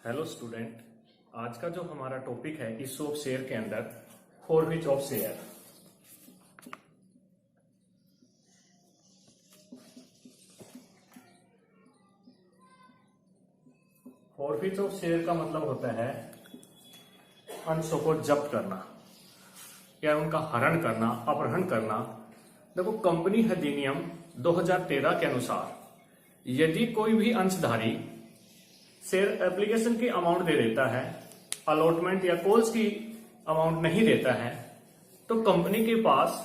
Hello student, आज का जो हमारा टॉपिक है इशू ऑफ शेयर के अंदर forfeit of share. Forfeit of share का मतलब होता है अंशों को जब्त करना या उनका हरण करना, अपहरण करना। देखो, कंपनी अधिनियम 2013 के अनुसार यदि कोई भी अंशधारी शेयर एप्लीकेशन की अमाउंट दे देता है, अलॉटमेंट या कॉल्स की अमाउंट नहीं देता है, तो कंपनी के पास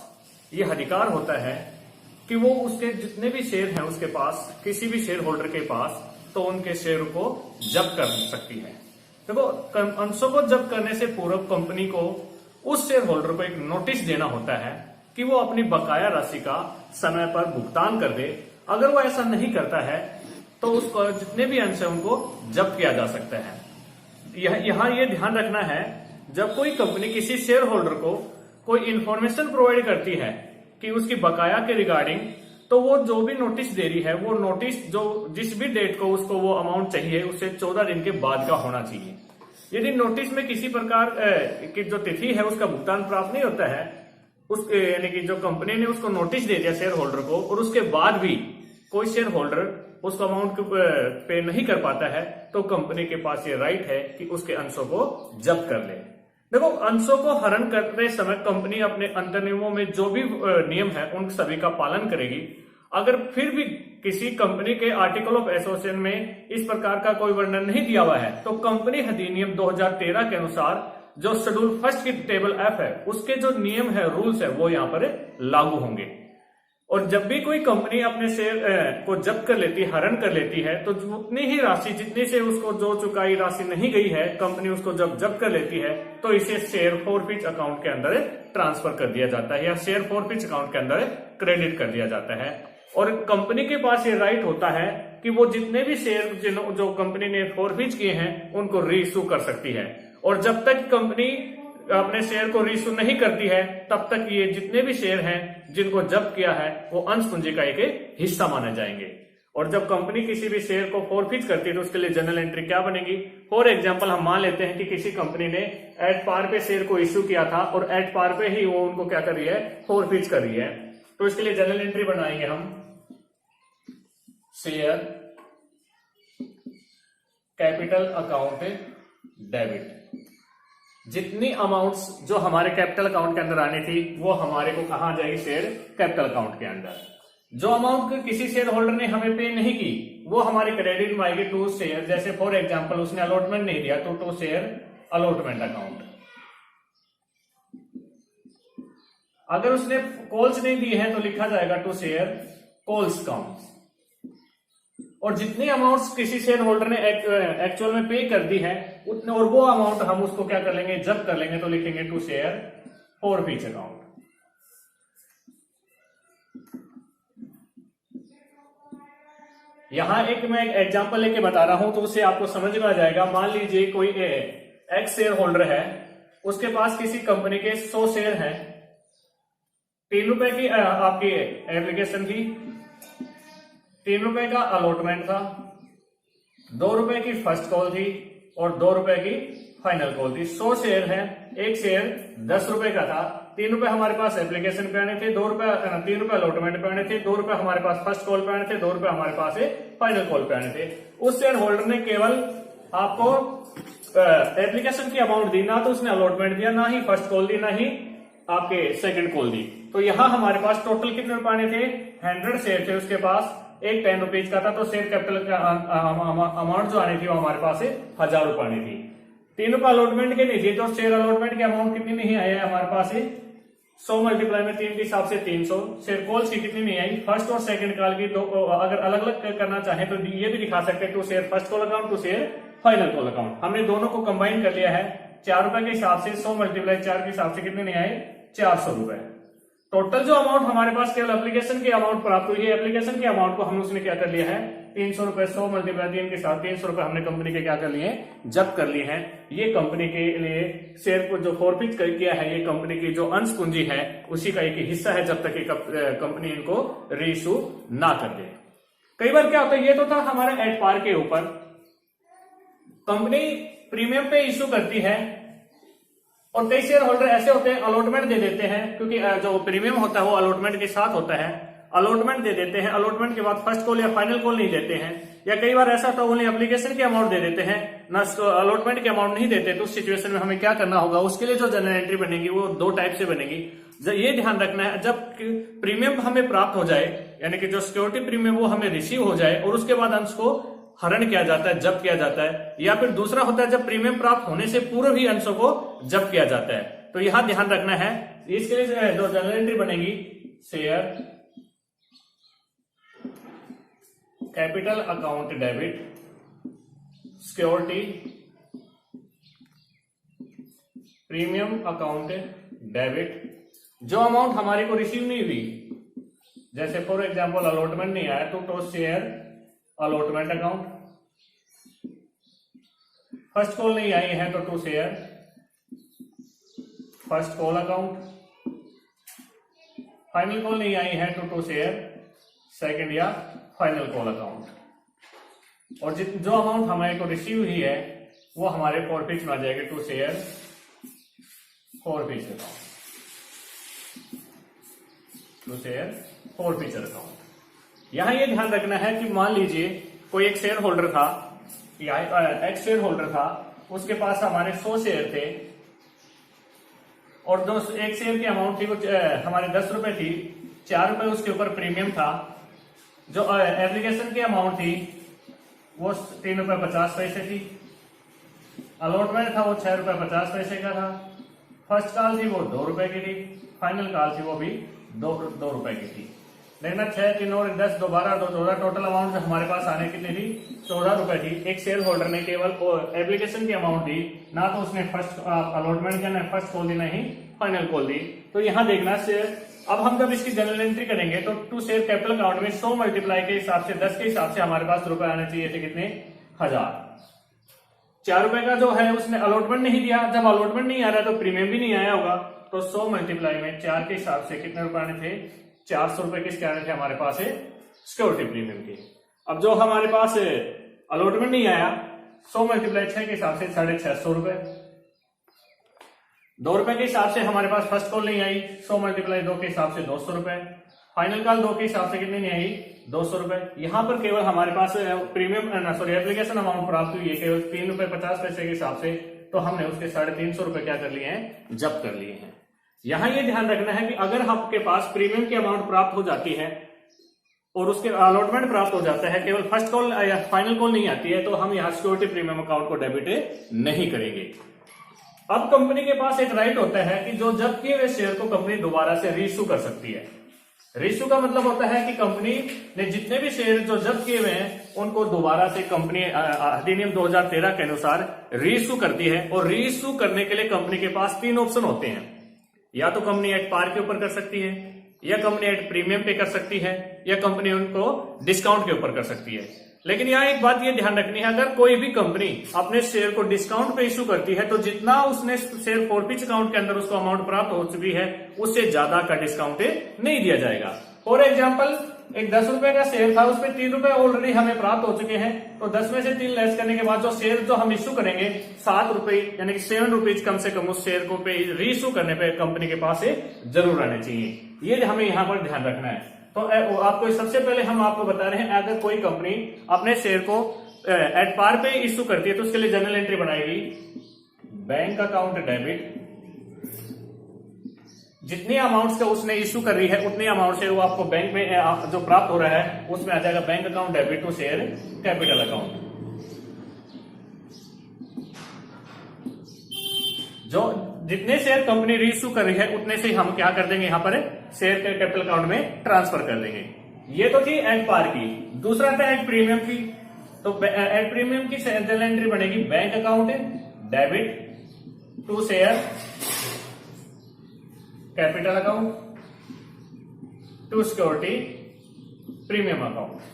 यह अधिकार होता है कि वो उसके जितने भी शेयर हैं उसके पास, किसी भी शेयर होल्डर के पास, तो उनके शेयर को जब्त कर सकती है। देखो, अंशों को जब्त करने से पूर्व कंपनी को उस शेयर होल्डर को एक नोटिस देना होता है कि वो अपनी बकाया राशि का समय पर भुगतान कर दे। अगर वो ऐसा नहीं करता है तो उसको जितने भी अंश है उनको जब्त किया जा सकता है। यहाँ ये ध्यान रखना है, जब कोई कंपनी किसी शेयर होल्डर को कोई इंफॉर्मेशन प्रोवाइड करती है कि उसकी बकाया के रिगार्डिंग, तो वो जो भी नोटिस दे रही है वो नोटिस जो जिस भी डेट को उसको वो अमाउंट चाहिए उससे 14 दिन के बाद का होना चाहिए। यदि नोटिस में किसी प्रकार की जो तिथि है उसका भुगतान प्राप्त नहीं होता है, उस यानी कि जो कंपनी ने उसको नोटिस दे दिया शेयर होल्डर को और उसके बाद भी कोई शेयर होल्डर उसको अमाउंट पे नहीं कर पाता है, तो कंपनी के पास ये राइट है कि उसके अंशों को जब्त कर ले। देखो, अंशों को हरण करते समय कंपनी अपने अंतर नियमों में जो भी नियम है उन सभी का पालन करेगी। अगर फिर भी किसी कंपनी के आर्टिकल ऑफ एसोसिएशन में इस प्रकार का कोई वर्णन नहीं दिया हुआ है, तो कंपनी अधिनियम 2013 के अनुसार जो शेड्यूल फर्स्ट की टेबल एफ है उसके जो नियम है, रूल्स है, वो यहाँ पर लागू होंगे। और जब भी कोई कंपनी अपने शेयर को जब्त कर लेती है, हरण कर लेती है, तो उतनी ही राशि जितनी से उसको जो चुकाई राशि नहीं गई है, कंपनी उसको जब जब्त कर लेती है तो इसे शेयर फॉरफीट अकाउंट के अंदर ट्रांसफर कर दिया जाता है या शेयर फॉरफीट अकाउंट के अंदर क्रेडिट कर दिया जाता है। और कंपनी के पास ये राइट होता है कि वो जितने भी शेयर जो कंपनी ने फॉरफीट किए हैं उनको रीइश्यू कर सकती है। और जब तक कंपनी अपने शेयर को रीइश्यू नहीं करती है तब तक ये जितने भी शेयर हैं जिनको जब्त किया है वो अंश पूंजी का एक हिस्सा माने जाएंगे। और जब कंपनी किसी भी शेयर को फॉरफीट करती है तो उसके लिए जनरल एंट्री क्या बनेगी। फॉर एग्जांपल, हम मान लेते हैं कि किसी कंपनी ने एट पार पे शेयर को इश्यू किया था और एट पार पे ही वो उनको क्या कर रही है, फॉरफीट कर रही है, तो इसके लिए जनरल एंट्री बनाएंगे हम, शेयर कैपिटल अकाउंट डेबिट। जितनी अमाउंट्स जो हमारे कैपिटल अकाउंट के अंदर आनी थी वो हमारे को कहां जाएगी, शेयर कैपिटल अकाउंट के अंदर। जो अमाउंट किसी शेयर होल्डर ने हमें पे नहीं की वो हमारे क्रेडिट में आएगी टू शेयर। जैसे फॉर एग्जांपल उसने अलॉटमेंट नहीं दिया तो टू शेयर अलॉटमेंट अकाउंट। अगर उसने कॉल्स नहीं दी है तो लिखा जाएगा टू शेयर कॉल्स अकाउंट। और जितनी अमाउंट्स किसी शेयर होल्डर ने एक्चुअल में पे कर दी है उतने, और वो अमाउंट हम उसको क्या कर लेंगे, जब्त कर लेंगे, तो लिखेंगे टू शेयर फॉरफीट अकाउंट। यहां मैं एक एग्जांपल लेके बता रहा हूं तो उससे आपको समझ में आ जाएगा। मान लीजिए कोई एक्स शेयर होल्डर है, उसके पास किसी कंपनी के 100 शेयर हैं, 3 रुपए की आपकी एप्लीकेशन थी, 3 रुपए का अलॉटमेंट था, 2 रुपए की फर्स्ट कॉल थी और 2 रुपए की फाइनल कॉल थी। 100 शेयर है, एक शेयर 10 रुपए का था, 3 रुपए हमारे पास एप्लीकेशन पे आने थे, 3 रुपए अलॉटमेंट पे आने थे, 2 रुपए हमारे पास फर्स्ट कॉल पे आने थे, 2 रुपए हमारे पास फाइनल कॉल पे आने थे। उस शेयर होल्डर ने केवल आपको एप्लीकेशन की अमाउंट दी, ना तो उसने अलॉटमेंट दिया, ना ही फर्स्ट कॉल दी, ना ही आपके सेकंड कॉल दी। तो यहां हमारे पास टोटल कितने रुपए आने थे, 100 शेयर थे उसके पास, एक 10 रुपीज का था, तो शेयर कैपिटल का अमाउंट जो आनी थी वो हमारे पास 1000 रुपए आनी थी। 3 रुपए अलॉटमेंट के नहीं थी, तो शेयर अलॉटमेंट की अमाउंट कितनी नहीं आई है हमारे पास 100 मल्टीप्लाई में 3 के हिसाब से 300। शेयर कॉल्स की कितनी नहीं आई, फर्स्ट और सेकंड कॉल की दो, अगर अलग अलग करना चाहे तो ये भी दिखा सकते हैं, to share first call account, to share final call account. हमने दोनों को कंबाइन कर लिया है, 4 रुपए के हिसाब से 100 मल्टीप्लाई 4 के हिसाब से कितने नहीं आए, 400 रुपए। टोटल जो अमाउंट हमारे पास केवल एप्लीकेशन की अमाउंट प्राप्त हुई है, एप्लीकेशन की अमाउंट को हमने उसने क्या कर लिया है, 300 रुपए, 100 मल्टीप्लाई 3 के साथ 300 रुपए हमने कंपनी के क्या कर लिए, जब्त कर लिए हैं। ये कंपनी के लिए शेयर को जो फॉरफीट किया है, ये कंपनी की जो अंश पूंजी है उसी का एक हिस्सा है, जब तक कंपनी इनको रीइश्यू ना कर दे। कई बार क्या होता है, ये तो था हमारे एट पार के ऊपर, कंपनी प्रीमियम पे इश्यू करती है और कई शेयर होल्डर ऐसे होते हैं अलॉटमेंट दे देते हैं, क्योंकि जो प्रीमियम होता है वो अलॉटमेंट के साथ होता है, अलॉटमेंट दे देते हैं, अलॉटमेंट के बाद फर्स्ट कॉल या फाइनल कॉल नहीं देते हैं, या कई बार ऐसा होता है ओनली एप्लीकेशन के अमाउंट दे देते हैं ना, अलॉटमेंट के अमाउंट नहीं देते। तो उस सिचुएशन में हमें क्या करना होगा, उसके लिए जो जनरल एंट्री बनेगी वो दो टाइप से बनेगी। ये ध्यान रखना है, जब प्रीमियम हमें प्राप्त हो जाए, यानी कि जो सिक्योरिटी प्रीमियम वो हमें रिसीव हो जाए और उसके बाद अंश को हरण किया जाता है, जब्त किया जाता है, या फिर दूसरा होता है जब प्रीमियम प्राप्त होने से पूर्व ही अंशों को जब्त किया जाता है। तो यहां ध्यान रखना है, इसके लिए जो जनरल एंट्री बनेगी, share capital account debit security premium account debit, जो अमाउंट हमारे को रिसीव नहीं हुई, जैसे फॉर एग्जांपल अलॉटमेंट नहीं आया तो share allotment account, first call नहीं आई है तो to share first call account, final call नहीं आई है तो टू शेयर सेकंड या फाइनल कॉल अकाउंट। और जो अमाउंट हमारे को रिसीव हुई है वो हमारे फॉरफिट में आ जाएगा, to share forfeit account, to share forfeit account. यहां ये ध्यान रखना है कि मान लीजिए कोई एक शेयर होल्डर था या एक शेयर होल्डर था, उसके पास हमारे 100 शेयर थे और जो एक शेयर की अमाउंट थी वो हमारे 10 रुपए थी, 4 रुपए उसके ऊपर प्रीमियम था, जो एप्लीकेशन की अमाउंट थी वो 3 रुपए 50 पैसे थी, अलॉटमेंट था वो 6 रुपए 50 पैसे का था, फर्स्ट कॉल थी वो 2 रुपए की थी, फाइनल कॉल थी वो भी 2 रुपए की थी। लेकिन 6 3 और 10 2 12 2 14 टोटल अमाउंट जो हमारे पास आने कितनी थी, 14 रुपए थी। एक शेयर होल्डर ने केवल एप्लीकेशन की अमाउंट दी, ना तो उसने फर्स्ट अलॉटमेंट किया, ना फर्स्ट कॉल दी, ना ही फाइनल कॉल दी। तो यहां देखना शेयर, अब हम जब इसकी जनरल एंट्री करेंगे तो टू शेयर कैपिटल अकाउंट में 100 मल्टीप्लाई के हिसाब से 10 के हिसाब से हमारे पास रुपए आने चाहिए थे, कितने, 1000। 4 रुपए का जो है उसने अलॉटमेंट नहीं दिया, जब अलॉटमेंट नहीं आ रहा तो प्रीमियम भी नहीं आया होगा, तो 100 मल्टीप्लाई में 4 के हिसाब से कितने रुपए आने थे, 400 रुपए किसके आने थे हमारे पास है, सिक्योरिटी प्रीमियम के। अब जो हमारे पास अलॉटमेंट नहीं आया, 100 मल्टीप्लाई 6 के हिसाब से 650 रुपए, 2 रुपए के हिसाब से हमारे पास फर्स्ट कॉल नहीं आई, 100 मल्टीप्लाई 2 के हिसाब से 200 रुपए, फाइनल कॉल 2 के हिसाब से कितनी नहीं आई, 200 रुपए। यहां पर केवल हमारे पास प्रीमियम एप्लीकेशन अमाउंट प्राप्त हुई है केवल 3 रुपए 50 पैसे के हिसाब से, तो हमने उसके 350 रुपए क्या कर लिए हैं, जब्त कर लिए हैं। यहां ये ध्यान रखना है कि अगर आपके पास प्रीमियम की अमाउंट प्राप्त हो जाती है और उसके अलॉटमेंट प्राप्त हो जाता है, केवल फर्स्ट कॉल या फाइनल कॉल नहीं आती है, तो हम यहाँ सिक्योरिटी प्रीमियम अकाउंट को डेबिट नहीं करेंगे। अब कंपनी के पास एक राइट होता है कि जो जब्त किए हुए शेयर को कंपनी दोबारा से रीइश्यू कर सकती है। रीइश्यू का मतलब होता है कि कंपनी ने जितने भी शेयर जो जब्त किए हुए हैं उनको दोबारा से कंपनी अधिनियम 2013 के अनुसार रीइश्यू करती है। और रीइश्यू करने के लिए कंपनी के पास 3 ऑप्शन होते हैं, या तो कंपनी एट पार के ऊपर कर सकती है, या कंपनी एट प्रीमियम पे कर सकती है, या कंपनी उनको डिस्काउंट के ऊपर कर सकती है। लेकिन यहाँ एक बात ये ध्यान रखनी है, अगर कोई भी कंपनी अपने शेयर को डिस्काउंट पे इश्यू करती है तो जितना उसने शेयर फॉरफिट अकाउंट के अंदर उसको अमाउंट प्राप्त हो चुकी है उससे ज्यादा का डिस्काउंट नहीं दिया जाएगा। फॉर एग्जाम्पल एक 10 रुपए का शेयर था, उसमें 3 रुपए ऑलरेडी हमें प्राप्त हो चुके हैं, तो 10 में से 3 लेस करने के बाद जो शेयर जो हम इश्यू करेंगे 7 रुपए यानी कि 7 रुपीज कम से कम उस शेयर को पे रीइश्यू करने पे कंपनी के पास जरूर आने चाहिए। ये हमें यहाँ पर ध्यान रखना है। तो आपको सबसे पहले हम आपको बता रहे हैं, अगर कोई कंपनी अपने शेयर को एट पार पे इश्यू करती है तो उसके लिए जनरल एंट्री बनाएगी, बैंक अकाउंट डेबिट, जितनी अमाउंट का उसने इश्यू कर रही है उतनी अमाउंट से वो आपको बैंक में जो प्राप्त हो रहा है उसमें आ जाएगा bank account debit to share capital account. जो जितने शेयर कंपनी रीइश्यू कर रही है उतने से हम क्या कर देंगे, यहां पर शेयर के कैपिटल अकाउंट में ट्रांसफर कर देंगे। ये तो थी एट पार की। दूसरा था एट प्रीमियम की, तो एट प्रीमियम की जनरल एंट्री बनेगी bank account debit to share capital account to security premium account.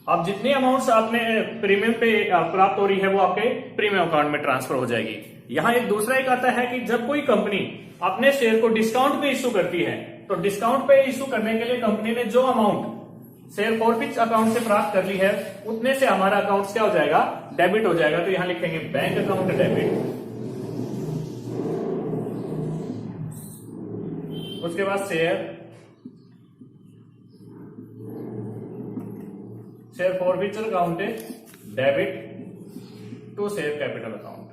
अब जितनी अमाउंट्स आपने प्रीमियम पे प्राप्त हो रही है वो आपके प्रीमियम अकाउंट में ट्रांसफर हो जाएगी। यहां एक दूसरा एक आता है कि जब कोई कंपनी अपने शेयर को डिस्काउंट पे इश्यू करती है तो डिस्काउंट पे इश्यू करने के लिए कंपनी ने जो अमाउंट शेयर फॉरफिट अकाउंट से प्राप्त कर ली है उतने से हमारा अकाउंट क्या हो जाएगा, डेबिट हो जाएगा। तो यहां लिखेंगे बैंक अकाउंट डेबिट, उसके बाद share forfeiture account debit to share capital account.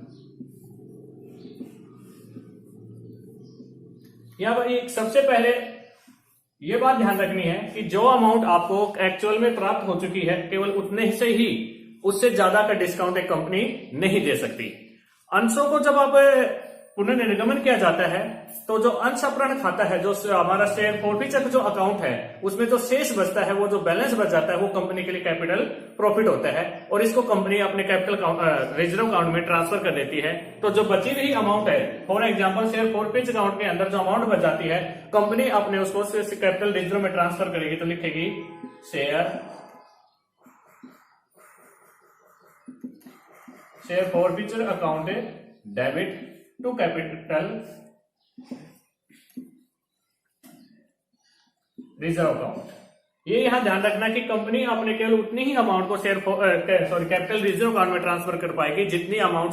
यहां पर एक सबसे पहले यह बात ध्यान रखनी है कि जो अमाउंट आपको एक्चुअल में प्राप्त हो चुकी है केवल उतने से ही, उससे ज्यादा का डिस्काउंट एक कंपनी नहीं दे सकती। अंशों को जब आप पुनर्निर्गमन किया जाता है तो जो अंश अपहरण खाता है, जो हमारा शेयर फॉरफिचर जो अकाउंट है उसमें जो शेष बचता है, वो जो बैलेंस बच जाता है वो कंपनी के लिए कैपिटल प्रॉफिट होता है और इसको कंपनी अपने कैपिटल रिजर्व अकाउंट में ट्रांसफर कर देती है। तो जो बची हुई अमाउंट है, for example share forfeiture account के अंदर जो अमाउंट बच जाती है कंपनी अपने उसको कैपिटल रिजर्व में ट्रांसफर करेगी। तो लिखेगी share forfeiture account debit to capital reserve account. ये यहां ध्यान रखना कि कंपनी अपने केवल उतनी ही अमाउंट को कैपिटल रिजर्व अकाउंट में ट्रांसफर कर पाएगी जितनी अमाउंट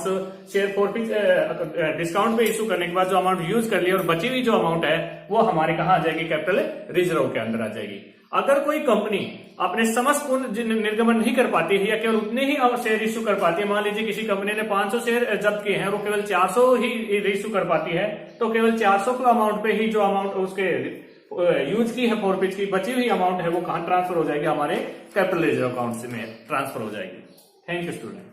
शेयर फॉरफिचर डिस्काउंट पे इशू करने के बाद जो अमाउंट यूज कर लिया और बची हुई जो अमाउंट है वो हमारे कहां आ जाएगी, कैपिटल रिजर्व के अंदर आ जाएगी। अगर कोई कंपनी अपने समस्त निर्गमन नहीं कर पाती है या केवल उतने ही शेयर इश्यू कर पाती है, मान लीजिए किसी कंपनी ने 500 शेयर जब्त किए हैं, वो केवल 400 ही इश्यू कर पाती है, तो केवल 400 के अमाउंट पे ही जो अमाउंट उसके यूज की है फॉरफिट की बची हुई अमाउंट है वो कहां ट्रांसफर हो जाएगी, हमारे कैपिटल रिजर्व अकाउंट में ट्रांसफर हो जाएगी। Thank you student.